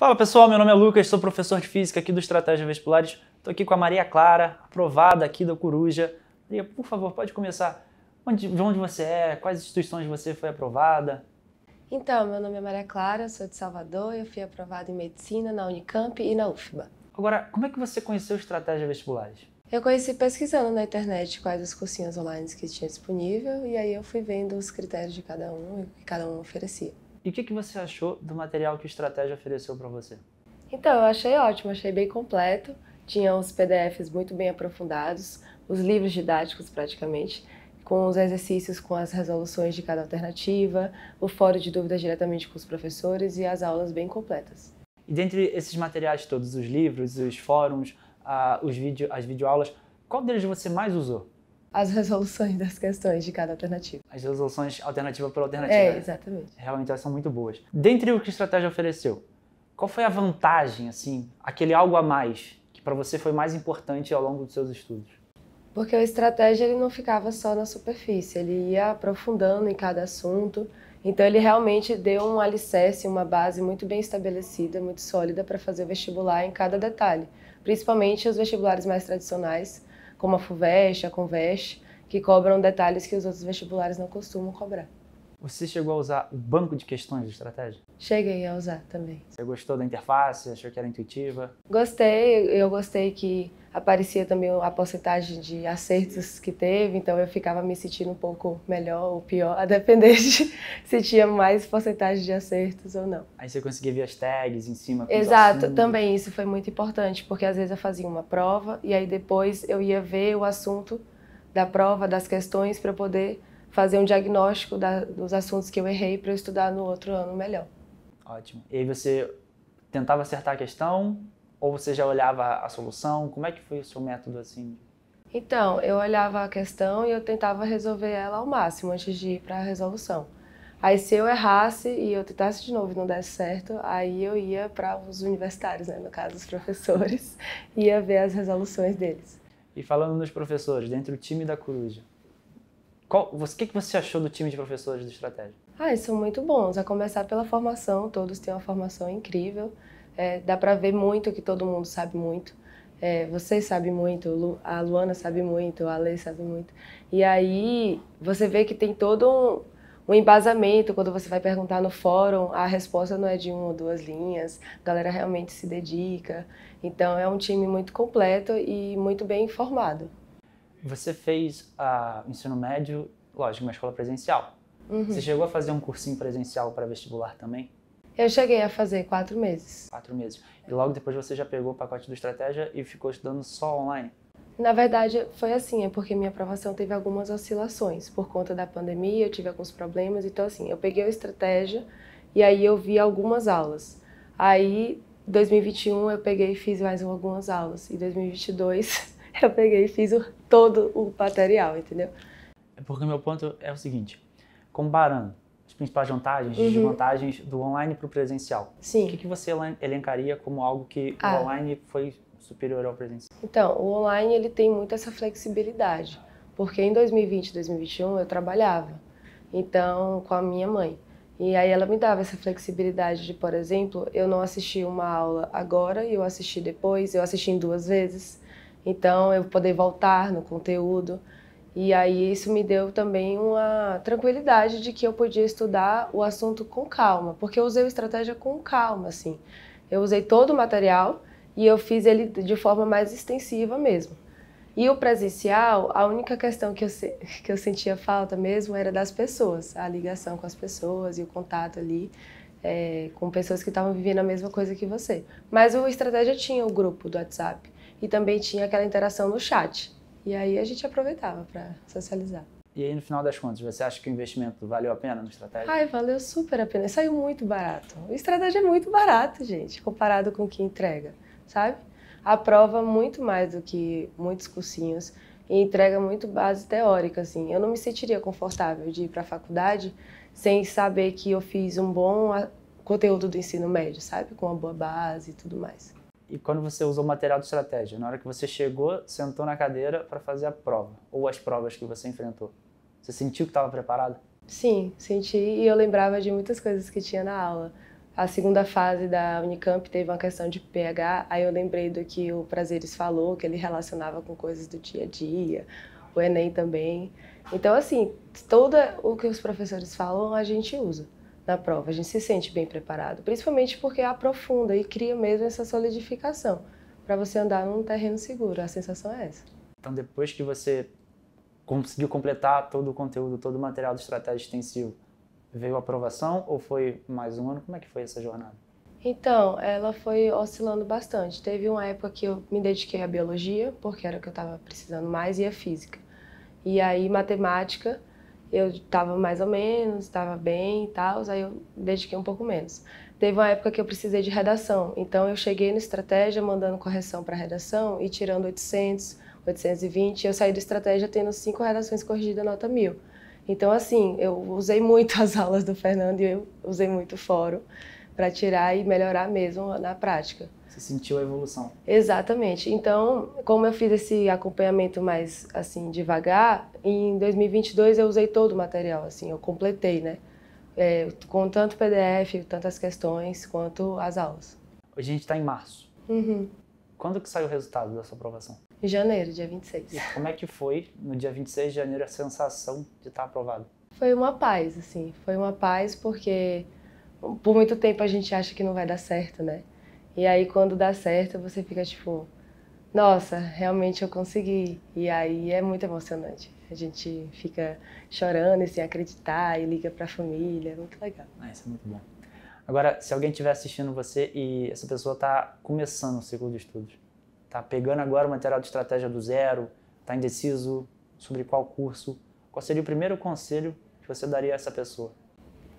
Fala pessoal, meu nome é Lucas, sou professor de Física aqui do Estratégia Vestibulares. Estou aqui com a Maria Clara, aprovada aqui da Coruja. Maria, por favor, pode começar. De onde você é? Quais instituições você foi aprovada? Então, meu nome é Maria Clara, sou de Salvador, eu fui aprovada em Medicina na Unicamp e na UFBA. Agora, como é que você conheceu Estratégia Vestibulares? Eu conheci pesquisando na internet quais os cursinhos online que tinha disponível e aí eu fui vendo os critérios de cada um e o que cada um oferecia. E o que você achou do material que o Estratégia ofereceu para você? Então, eu achei ótimo, achei bem completo, tinha os PDFs muito bem aprofundados, os livros didáticos praticamente, com os exercícios com as resoluções de cada alternativa, o fórum de dúvidas diretamente com os professores e as aulas bem completas. E dentre esses materiais todos, os livros, os fóruns, as videoaulas, qual deles você mais usou? As resoluções das questões de cada alternativa. As resoluções alternativa por alternativa. É, exatamente. Realmente elas são muito boas. Dentre o que a Estratégia ofereceu, qual foi a vantagem, assim, aquele algo a mais que para você foi mais importante ao longo dos seus estudos? Porque a estratégia ele não ficava só na superfície, ele ia aprofundando em cada assunto. Então ele realmente deu um alicerce, uma base muito bem estabelecida, muito sólida para fazer o vestibular em cada detalhe. Principalmente os vestibulares mais tradicionais, como a FUVEST, a CONVEST, que cobram detalhes que os outros vestibulares não costumam cobrar. Você chegou a usar o banco de questões de Estratégia? Cheguei a usar também. Você gostou da interface? Achou que era intuitiva? Gostei, eu gostei que aparecia também a porcentagem de acertos que teve, então eu ficava me sentindo um pouco melhor ou pior, a depender de se tinha mais porcentagem de acertos ou não. Aí você conseguia ver as tags em cima com Exato, também isso foi muito importante, porque às vezes eu fazia uma prova e aí depois eu ia ver o assunto da prova, das questões, para eu poder fazer um diagnóstico dos assuntos que eu errei para eu estudar no outro ano melhor. Ótimo. E aí você tentava acertar a questão ou você já olhava a solução? Como é que foi o seu método assim? Então, eu olhava a questão e eu tentava resolver ela ao máximo antes de ir para a resolução. Aí se eu errasse e eu tentasse de novo e não desse certo, aí eu ia para os universitários, né? No caso os professores, ia ver as resoluções deles. E falando nos professores, dentro do time da Coruja, o que você achou do time de professores do Estratégia? Eles são muito bons, a começar pela formação, todos têm uma formação incrível, dá para ver muito que todo mundo sabe muito. Você sabe muito, a Luana sabe muito, a Lê sabe muito. E aí você vê que tem todo um embasamento, quando você vai perguntar no fórum, a resposta não é de 1 ou 2 linhas, a galera realmente se dedica. Então é um time muito completo e muito bem formado. Você fez ensino médio, lógico, uma escola presencial. Uhum. Você chegou a fazer um cursinho presencial para vestibular também? Eu cheguei a fazer 4 meses. 4 meses. E logo depois você já pegou o pacote do Estratégia e ficou estudando só online? Na verdade, foi assim, porque minha aprovação teve algumas oscilações. Por conta da pandemia, eu tive alguns problemas. Então, assim, eu peguei a Estratégia e aí eu vi algumas aulas. Aí, em 2021, eu peguei e fiz mais algumas aulas. Em 2022, eu peguei e fiz todo o material, entendeu? É porque o meu ponto é o seguinte, comparando as principais vantagens e desvantagens do online para o presencial, Sim. o que você elencaria como algo que o online foi superior ao presencial? Então, o online ele tem muito essa flexibilidade, porque em 2020 e 2021 eu trabalhava, então, com a minha mãe. E aí ela me dava essa flexibilidade de, por exemplo, eu não assisti uma aula agora e eu assisti depois, eu assisti em 2 vezes. Então, eu poder voltar no conteúdo. E aí isso me deu também uma tranquilidade de que eu podia estudar o assunto com calma, porque eu usei a estratégia com calma, assim. Eu usei todo o material e eu fiz ele de forma mais extensiva mesmo. E o presencial, a única questão que eu sentia falta mesmo era das pessoas, a ligação com as pessoas e o contato ali com pessoas que estavam vivendo a mesma coisa que você. Mas o estratégia tinha o grupo do WhatsApp e também tinha aquela interação no chat. E aí a gente aproveitava para socializar. E aí, no final das contas, você acha que o investimento valeu a pena no Estratégia? Valeu super a pena. Saiu muito barato. O Estratégia é muito barato, gente, comparado com o que entrega, sabe? Aprova muito mais do que muitos cursinhos e entrega muito base teórica, assim. Eu não me sentiria confortável de ir para a faculdade sem saber que eu fiz um bom conteúdo do ensino médio, sabe? Com uma boa base e tudo mais. E quando você usou o material de Estratégia, na hora que você chegou, sentou na cadeira para fazer a prova, ou as provas que você enfrentou, você sentiu que estava preparado? Sim, senti e eu lembrava de muitas coisas que tinha na aula. a segunda fase da Unicamp teve uma questão de pH, aí eu lembrei do que o Prazeres falou, que ele relacionava com coisas do dia a dia, o Enem também. Então, assim, todo o que os professores falam a gente usa na prova, a gente se sente bem preparado, principalmente porque aprofunda e cria mesmo essa solidificação, para você andar num terreno seguro, a sensação é essa. Então, depois que você conseguiu completar todo o conteúdo, todo o material do Estratégia Extensivo, veio a aprovação ou foi mais um ano? Como é que foi essa jornada? Então, ela foi oscilando bastante. Teve uma época que eu me dediquei à biologia, porque era o que eu estava precisando mais, e à física. E aí, matemática, eu estava mais ou menos, estava bem e tal, aí eu me dediquei um pouco menos. Teve uma época que eu precisei de redação, então eu cheguei no Estratégia mandando correção para redação e tirando 800, 820, e eu saí do Estratégia tendo 5 redações corrigidas, nota 1000. Então, assim, eu usei muito as aulas do Fernando e eu usei muito o fórum para tirar e melhorar mesmo na prática. Você sentiu a evolução? Exatamente. Então, como eu fiz esse acompanhamento mais, assim, devagar, em 2022 eu usei todo o material, assim, eu completei, né? Com tanto PDF, tantas questões, quanto as aulas. Hoje a gente está em março. Uhum. Quando que saiu o resultado da sua aprovação? Em janeiro, dia 26. E como é que foi, no dia 26 de janeiro, a sensação de estar aprovado? Foi uma paz, assim. Foi uma paz porque por muito tempo a gente acha que não vai dar certo, né? E aí quando dá certo, você fica tipo, nossa, realmente eu consegui. E aí é muito emocionante. A gente fica chorando e sem acreditar e liga pra família, é muito legal. Isso é muito bom. Agora, se alguém estiver assistindo você e essa pessoa está começando o ciclo de estudos, está pegando agora o material de estratégia do zero, está indeciso sobre qual curso, qual seria o primeiro conselho que você daria a essa pessoa?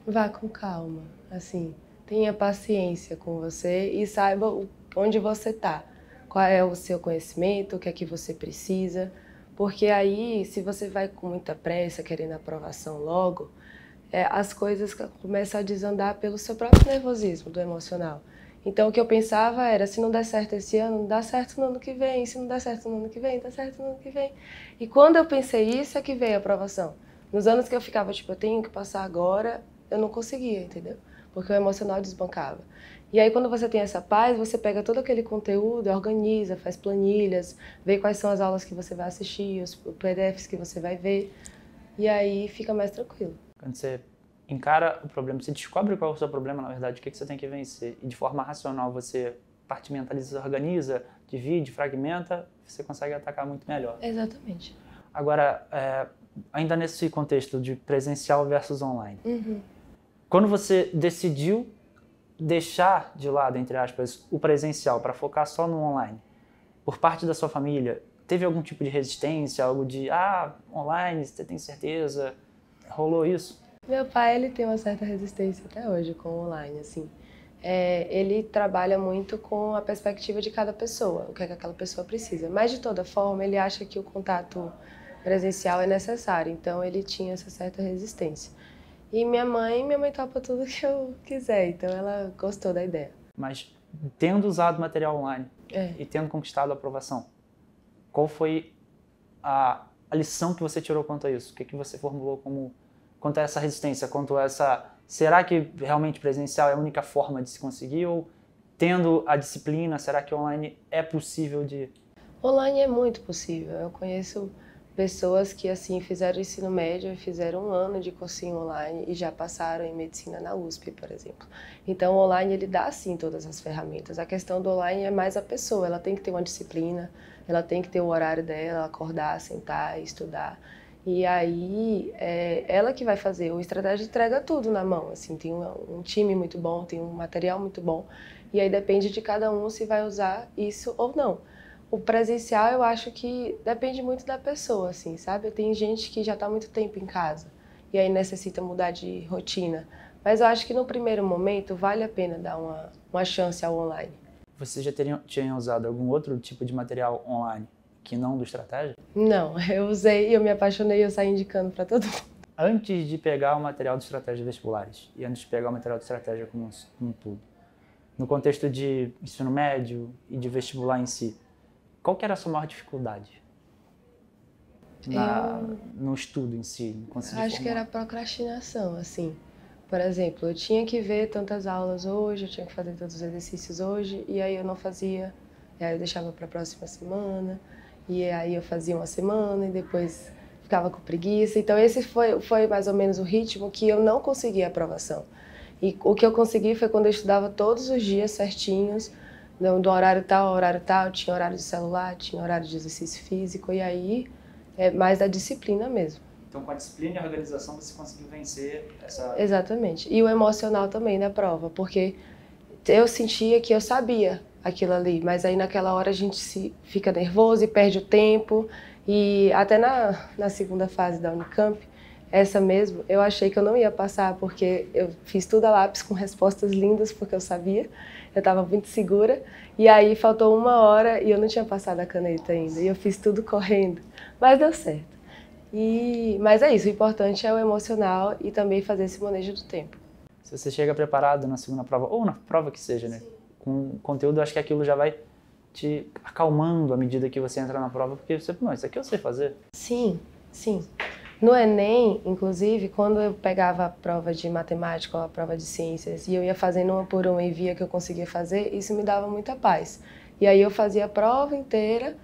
Vá com calma, assim, tenha paciência com você e saiba onde você está, qual é o seu conhecimento, o que é que você precisa, porque aí, se você vai com muita pressa, querendo aprovação logo, as coisas começam a desandar pelo seu próprio nervosismo, do emocional. Então, o que eu pensava era, se não der certo esse ano, dá certo no ano que vem, se não der certo no ano que vem, dá certo no ano que vem. E quando eu pensei isso, é que veio a aprovação. Nos anos que eu ficava, tipo, eu tenho que passar agora, eu não conseguia, entendeu? Porque o emocional desbancava. E aí, quando você tem essa paz, você pega todo aquele conteúdo, organiza, faz planilhas, vê quais são as aulas que você vai assistir, os PDFs que você vai ver, e aí fica mais tranquilo. Quando você encara o problema, você descobre qual é o seu problema, na verdade, o que você tem que vencer, e de forma racional você compartimentaliza, organiza, divide, fragmenta, você consegue atacar muito melhor. Exatamente. Agora, ainda nesse contexto de presencial versus online, quando você decidiu deixar de lado, entre aspas, o presencial para focar só no online, por parte da sua família, teve algum tipo de resistência, algo de, online, você tem certeza? Rolou isso? Meu pai, ele tem uma certa resistência até hoje com o online, assim. Ele trabalha muito com a perspectiva de cada pessoa, o que é que aquela pessoa precisa. Mas, de toda forma, ele acha que o contato presencial é necessário, então ele tinha essa certa resistência. E minha mãe topa tudo que eu quiser, então ela gostou da ideia. Mas, tendo usado material online e tendo conquistado a aprovação, qual foi a lição que você tirou quanto a isso? O que você formulou quanto a essa resistência, quanto a essa... Será que realmente presencial é a única forma de se conseguir? Ou, tendo a disciplina, será que online é possível de... Online é muito possível. Eu conheço pessoas que, assim, fizeram ensino médio e fizeram 1 ano de cursinho online e já passaram em medicina na USP, por exemplo. Então, o online, ele dá, sim, todas as ferramentas. A questão do online é mais a pessoa. Ela tem que ter uma disciplina, ela tem que ter o horário dela, acordar, sentar, estudar. E aí, ela que vai fazer. O Estratégia entrega tudo na mão, assim, tem um time muito bom, tem um material muito bom, e aí depende de cada um se vai usar isso ou não. O presencial, eu acho que depende muito da pessoa, assim, sabe? Tem gente que já está há muito tempo em casa, e aí necessita mudar de rotina. Mas eu acho que no primeiro momento vale a pena dar uma chance ao online. Você já tinha usado algum outro tipo de material online que não do Estratégia? Não, eu usei, eu me apaixonei e eu saí indicando para todo mundo. Antes de pegar o material de Estratégia Vestibulares e antes de pegar o material de Estratégia como um tudo, no contexto de ensino médio e de vestibular em si, qual que era a sua maior dificuldade no estudo em si? Acho que era a procrastinação, assim. Por exemplo, eu tinha que ver tantas aulas hoje, eu tinha que fazer tantos exercícios hoje, e aí eu não fazia, e aí eu deixava para a próxima semana, e aí eu fazia uma semana e depois ficava com preguiça. Então esse foi mais ou menos o ritmo que eu não consegui a aprovação. E o que eu consegui foi quando eu estudava todos os dias certinhos, do horário tal ao horário tal, tinha horário de celular, tinha horário de exercício físico, e aí é mais da disciplina mesmo. Então, com a disciplina e a organização, você conseguiu vencer essa... Exatamente. E o emocional também da prova, porque eu sentia que eu sabia aquilo ali, mas aí naquela hora a gente fica nervoso e perde o tempo. E até na segunda fase da Unicamp, essa mesmo, eu achei que eu não ia passar, porque eu fiz tudo a lápis com respostas lindas, porque eu sabia, eu estava muito segura. E aí faltou 1 hora e eu não tinha passado a caneta ainda, e eu fiz tudo correndo, mas deu certo. Mas é isso, o importante é o emocional e também fazer esse manejo do tempo. Se você chega preparado na segunda prova, ou na prova que seja, né? Com conteúdo, acho que aquilo já vai te acalmando à medida que você entra na prova, porque você, não, isso aqui eu sei fazer. Sim, sim. No Enem, inclusive, quando eu pegava a prova de matemática ou a prova de ciências e eu ia fazendo uma por uma e via que eu conseguia fazer, isso me dava muita paz. E aí eu fazia a prova inteira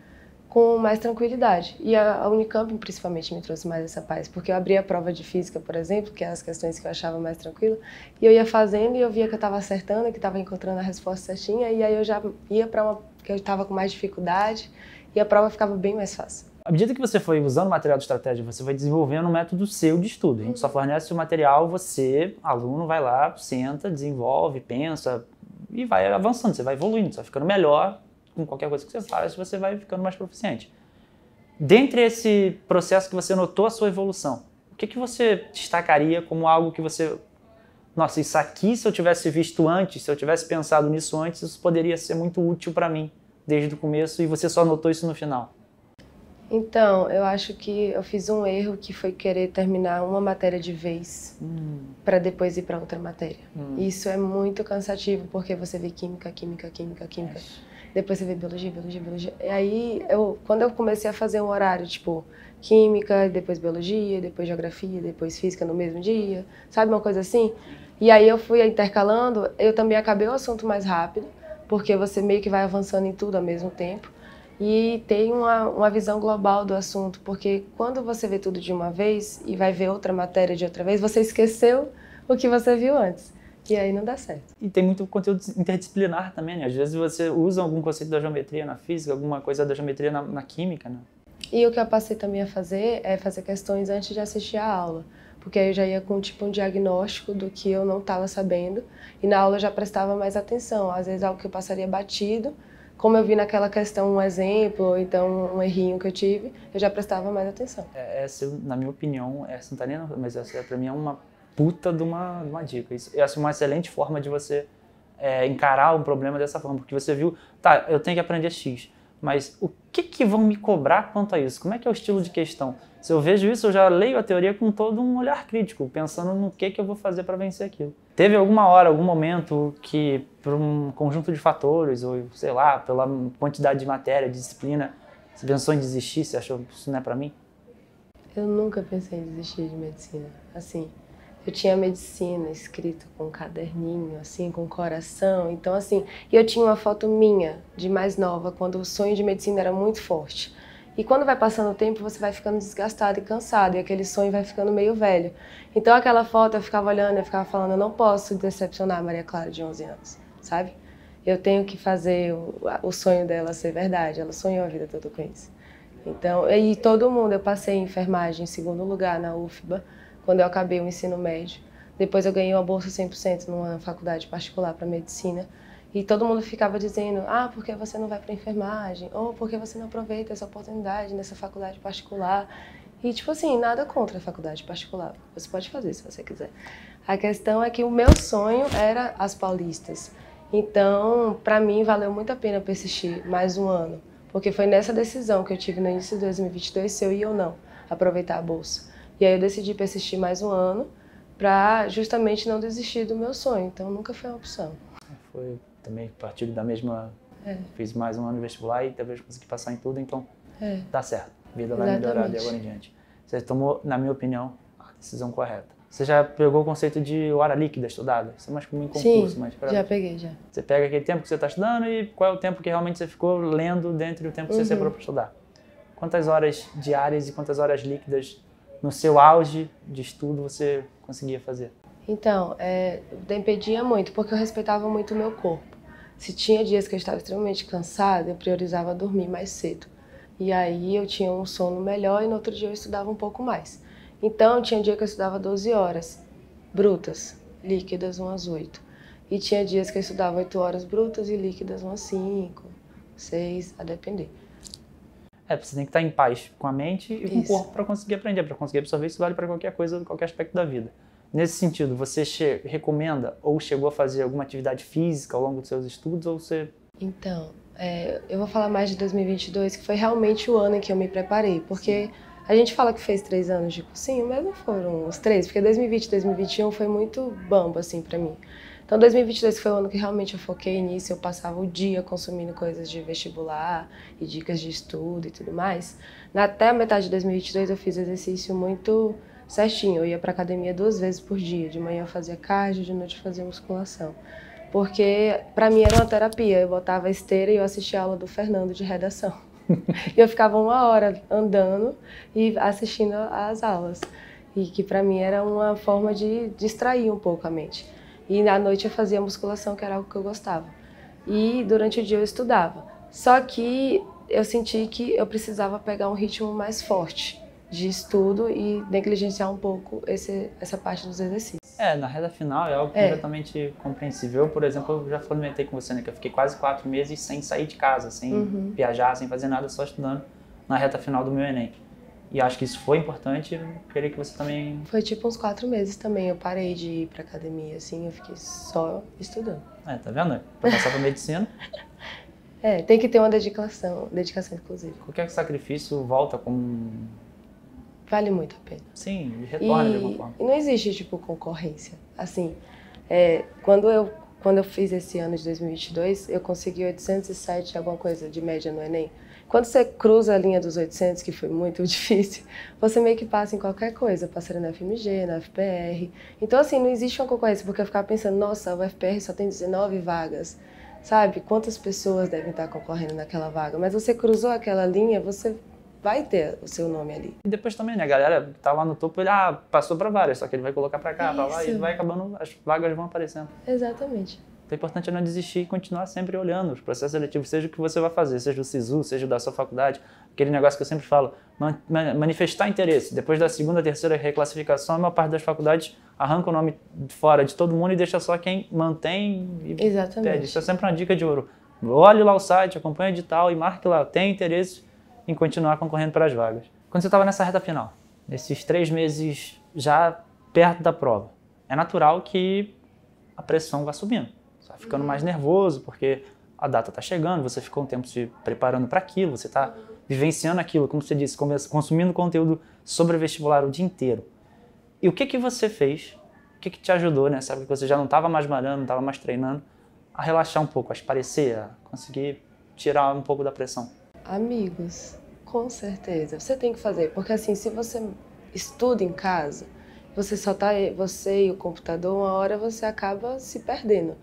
com mais tranquilidade. E a Unicamp, principalmente, me trouxe mais essa paz, porque eu abria a prova de física, por exemplo, que é as questões que eu achava mais tranquila, e eu ia fazendo e eu via que eu estava acertando, que estava encontrando a resposta certinha, e aí eu já ia para uma que eu estava com mais dificuldade, e a prova ficava bem mais fácil. À medida que você foi usando o material de estratégia, você vai desenvolvendo um método seu de estudo. A gente só fornece o material, você, aluno, vai lá, senta, desenvolve, pensa e vai avançando, você vai evoluindo, você vai ficando melhor com qualquer coisa que você faz, você vai ficando mais proficiente. Dentre esse processo que você notou a sua evolução, o que você destacaria como algo que você... Nossa, isso aqui, se eu tivesse visto antes, se eu tivesse pensado nisso antes, isso poderia ser muito útil para mim desde o começo e você só notou isso no final. Então, eu acho que eu fiz um erro que foi querer terminar uma matéria de vez para depois ir para outra matéria. Isso é muito cansativo, porque você vê química, química, química, química. Depois você vê biologia, biologia, biologia. E aí, quando eu comecei a fazer um horário, tipo, química, depois biologia, depois geografia, depois física no mesmo dia, sabe, uma coisa assim? E aí eu fui intercalando, eu também acabei o assunto mais rápido, porque você meio que vai avançando em tudo ao mesmo tempo. E tem uma visão global do assunto, porque quando você vê tudo de uma vez e vai ver outra matéria de outra vez, você esqueceu o que você viu antes. E aí não dá certo. E tem muito conteúdo interdisciplinar também, né? Às vezes você usa algum conceito da geometria na física, alguma coisa da geometria na química, né? E o que eu passei também a fazer é fazer questões antes de assistir a aula. Porque aí eu já ia com tipo um diagnóstico do que eu não estava sabendo. E na aula eu já prestava mais atenção. Às vezes algo que eu passaria batido, como eu vi naquela questão um exemplo, ou então um errinho que eu tive, eu já prestava mais atenção. Essa, na minha opinião, essa não tá nem, mas essa pra mim é uma puta de uma dica. Essa é uma excelente forma de você encarar um problema dessa forma, porque você viu, tá, eu tenho que aprender X, mas o que vão me cobrar quanto a isso? Como é que é o estilo de questão? Se eu vejo isso, eu já leio a teoria com todo um olhar crítico, pensando no que eu vou fazer para vencer aquilo. Teve alguma hora, algum momento que, por um conjunto de fatores, ou sei lá, pela quantidade de matéria, de disciplina, você pensou em desistir, você achou que isso não é para mim? Eu nunca pensei em desistir de medicina. Assim, eu tinha medicina escrito com um caderninho, assim, com coração. Então, assim, e eu tinha uma foto minha, de mais nova, quando o sonho de medicina era muito forte. E quando vai passando o tempo, você vai ficando desgastado e cansado, e aquele sonho vai ficando meio velho. Então, aquela foto, eu ficava olhando, eu ficava falando, eu não posso decepcionar a Maria Clara de 11 anos, sabe? Eu tenho que fazer o sonho dela ser verdade. Ela sonhou a vida toda com isso. Então, e todo mundo, eu passei em enfermagem em segundo lugar na UFBA, quando eu acabei o ensino médio. Depois eu ganhei uma bolsa 100% numa faculdade particular para medicina. E todo mundo ficava dizendo, ah, por que você não vai para enfermagem? Ou por que você não aproveita essa oportunidade nessa faculdade particular? E tipo assim, nada contra a faculdade particular. Você pode fazer se você quiser. A questão é que o meu sonho era as paulistas. Então, para mim, valeu muito a pena persistir mais um ano. Porque foi nessa decisão que eu tive no início de 2022 se eu ia ou não aproveitar a bolsa. E aí eu decidi persistir mais um ano para justamente não desistir do meu sonho. Então nunca foi uma opção. Foi também partir da mesma... Fiz mais um ano de vestibular e talvez consegui passar em tudo, então dá certo. A vida vai melhorar de agora em diante. Você tomou, na minha opinião, a decisão correta. Você já pegou o conceito de hora líquida estudada? Isso é mais comum em concurso. Sim, mas já peguei, já. Você pega aquele tempo que você está estudando e qual é o tempo que realmente você ficou lendo dentro do tempo que você separou para estudar. Quantas horas diárias e quantas horas líquidas no seu auge de estudo você conseguia fazer? Então, dependia muito, porque eu respeitava muito o meu corpo. Se tinha dias que eu estava extremamente cansada, eu priorizava dormir mais cedo. E aí eu tinha um sono melhor e no outro dia eu estudava um pouco mais. Então, tinha dia que eu estudava 12 horas brutas, líquidas umas 8. E tinha dias que eu estudava 8 horas brutas e líquidas umas 5, 6, a depender. Você tem que estar em paz com a mente e com o Isso. corpo para conseguir aprender, para conseguir absorver. Isso vale para qualquer coisa, qualquer aspecto da vida. Nesse sentido, você recomenda ou chegou a fazer alguma atividade física ao longo dos seus estudos ou você... Então, eu vou falar mais de 2022, que foi realmente o ano em que eu me preparei, porque a gente fala que fez 3 anos de cursinho, mas não foram os 3, porque 2020 e 2021 foi muito bambo, assim, pra mim. Então, 2022 foi o ano que realmente eu foquei nisso, eu passava o dia consumindo coisas de vestibular e dicas de estudo e tudo mais. Até a metade de 2022 eu fiz exercício muito certinho, eu ia pra academia 2 vezes por dia, de manhã eu fazia cardio, de noite eu fazia musculação. Porque pra mim era uma terapia, eu botava a esteira e eu assistia a aula do Fernando de redação. E eu ficava 1 hora andando e assistindo às aulas. E que pra mim era uma forma de distrair um pouco a mente. E à noite eu fazia musculação, que era algo que eu gostava. E durante o dia eu estudava. Só que eu senti que eu precisava pegar um ritmo mais forte de estudo e negligenciar um pouco essa parte dos exercícios. Na reta final é algo completamente compreensível. Eu, por exemplo, eu já comentei com você, né, que eu fiquei quase 4 meses sem sair de casa, sem viajar, sem fazer nada, só estudando na reta final do meu Enem. E acho que isso foi importante, eu queria que você também... Foi tipo uns 4 meses também, eu parei de ir pra academia, assim, eu fiquei só estudando. Tá vendo? Pra passar pra medicina... Tem que ter uma dedicação inclusive. Qualquer sacrifício volta com... Vale muito a pena. Sim, retorna de alguma forma. E não existe, tipo, concorrência. Assim, quando eu fiz esse ano de 2022, eu consegui 807, alguma coisa de média no Enem. Quando você cruza a linha dos 800, que foi muito difícil, você meio que passa em qualquer coisa. Passei na FMG, na FPR. Então, assim, não existe uma concorrência, porque eu ficava pensando, nossa, o FPR só tem 19 vagas. Sabe? Quantas pessoas devem estar concorrendo naquela vaga? Mas você cruzou aquela linha, você vai ter o seu nome ali. E depois também, né, a galera que tá lá no topo, ele passou para várias, só que ele vai colocar para cá, para lá, e vai acabando, as vagas vão aparecendo. Exatamente. Então, o importante é não desistir e continuar sempre olhando os processos seletivos, seja o que você vai fazer, seja o SISU, seja o da sua faculdade, aquele negócio que eu sempre falo, manifestar interesse. Depois da segunda, terceira reclassificação, a maior parte das faculdades arranca o nome fora de todo mundo e deixa só quem mantém e pede. Isso é sempre uma dica de ouro. Olhe lá o site, acompanhe o edital e marque lá, tem interesse em continuar concorrendo para as vagas. Quando você estava nessa reta final, nesses 3 meses já perto da prova, é natural que a pressão vá subindo. Você vai ficando mais nervoso, porque a data está chegando, você ficou um tempo se preparando para aquilo, você está vivenciando aquilo, como você disse, consumindo conteúdo sobre vestibular o dia inteiro. E o que você fez, o que te ajudou nessa época que você já não estava mais malhando, não estava mais treinando, a relaxar um pouco, a espairecer, a conseguir tirar um pouco da pressão? Amigos, com certeza. Você tem que fazer, porque assim, se você estuda em casa, você só tá você e o computador, uma hora você acaba se perdendo.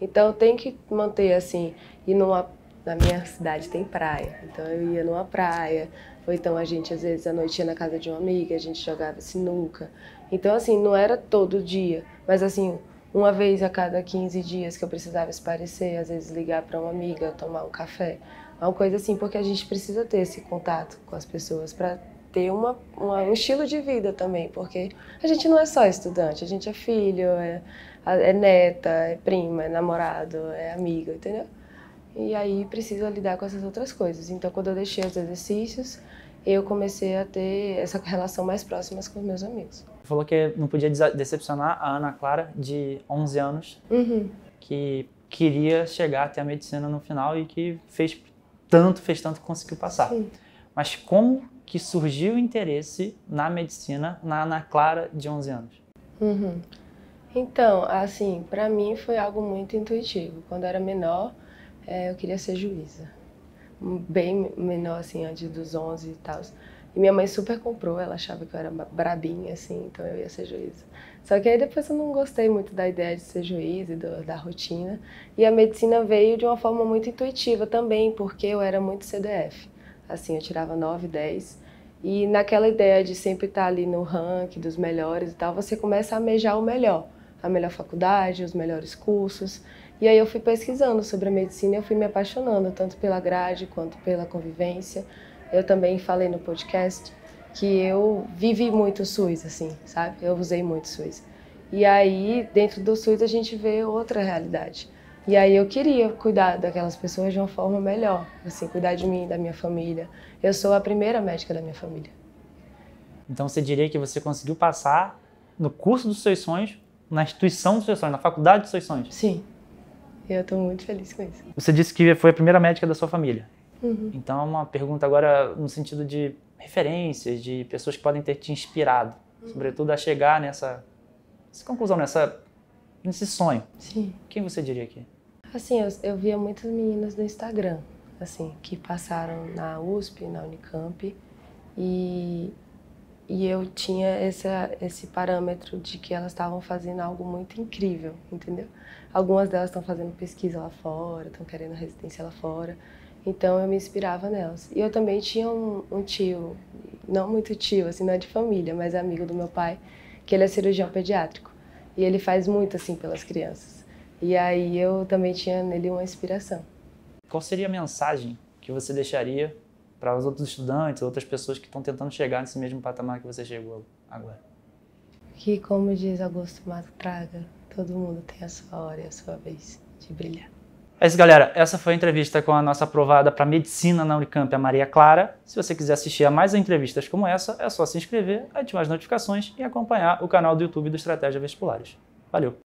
Então tem que manter assim, na minha cidade tem praia, então eu ia numa praia, ou então a gente às vezes à noite ia na casa de uma amiga, a gente jogava sinuca. Então assim, não era todo dia, mas assim, uma vez a cada 15 dias que eu precisava espairecer, às vezes ligar para uma amiga, tomar um café, uma coisa assim, porque a gente precisa ter esse contato com as pessoas para ter um estilo de vida também, porque a gente não é só estudante, a gente é filho, é neta, é prima, é namorado, é amigo, entendeu? E aí precisa lidar com essas outras coisas. Então, quando eu deixei os exercícios, eu comecei a ter essa relação mais próxima com os meus amigos. Você falou que não podia decepcionar a Ana Clara, de 11 anos, que queria chegar até a medicina no final e que fez tanto que conseguiu passar. Sim. Mas como que surgiu o interesse na medicina na Ana Clara de 11 anos? Então, assim, para mim foi algo muito intuitivo. Quando eu era menor, eu queria ser juíza. Bem menor, assim, antes dos 11 e tal. E minha mãe super comprou, ela achava que eu era brabinha, assim, então eu ia ser juíza. Só que aí depois eu não gostei muito da ideia de ser juiz e da rotina. E a medicina veio de uma forma muito intuitiva também, porque eu era muito CDF. Assim, eu tirava 9, 10. E naquela ideia de sempre estar ali no ranking dos melhores e tal, você começa a almejar o melhor. A melhor faculdade, os melhores cursos. E aí eu fui pesquisando sobre a medicina e eu fui me apaixonando, tanto pela grade quanto pela convivência. Eu também falei no podcast que eu vivi muito o SUS, assim, sabe? Eu usei muito o SUS. E aí, dentro do SUS, a gente vê outra realidade. E aí eu queria cuidar daquelas pessoas de uma forma melhor, assim, cuidar de mim, da minha família. Eu sou a primeira médica da minha família. Então você diria que você conseguiu passar no curso dos seus sonhos, na instituição dos seus sonhos, na faculdade dos seus sonhos? Sim, eu estou muito feliz com isso. Você disse que foi a primeira médica da sua família. Uhum. Então é uma pergunta agora no sentido de referências, de pessoas que podem ter te inspirado, sobretudo a chegar nessa conclusão, nesse sonho. Sim. Quem você diria aqui? Assim, eu via muitas meninas no Instagram, assim, que passaram na USP, na Unicamp, e eu tinha esse parâmetro de que elas estavam fazendo algo muito incrível, entendeu? Algumas delas estão fazendo pesquisa lá fora, estão querendo residência lá fora, então eu me inspirava nelas. E eu também tinha um tio, não muito tio, assim, não é de família, mas é amigo do meu pai, que ele é cirurgião pediátrico, e ele faz muito, assim, pelas crianças. E aí eu também tinha nele uma inspiração. Qual seria a mensagem que você deixaria para os outros estudantes, outras pessoas que estão tentando chegar nesse mesmo patamar que você chegou agora? Que, como diz Augusto Matraga, todo mundo tem a sua hora e a sua vez de brilhar. É isso, galera. Essa foi a entrevista com a nossa aprovada para Medicina na Unicamp, a Maria Clara. Se você quiser assistir a mais entrevistas como essa, é só se inscrever, ativar as notificações e acompanhar o canal do YouTube do Estratégia Vestibulares. Valeu!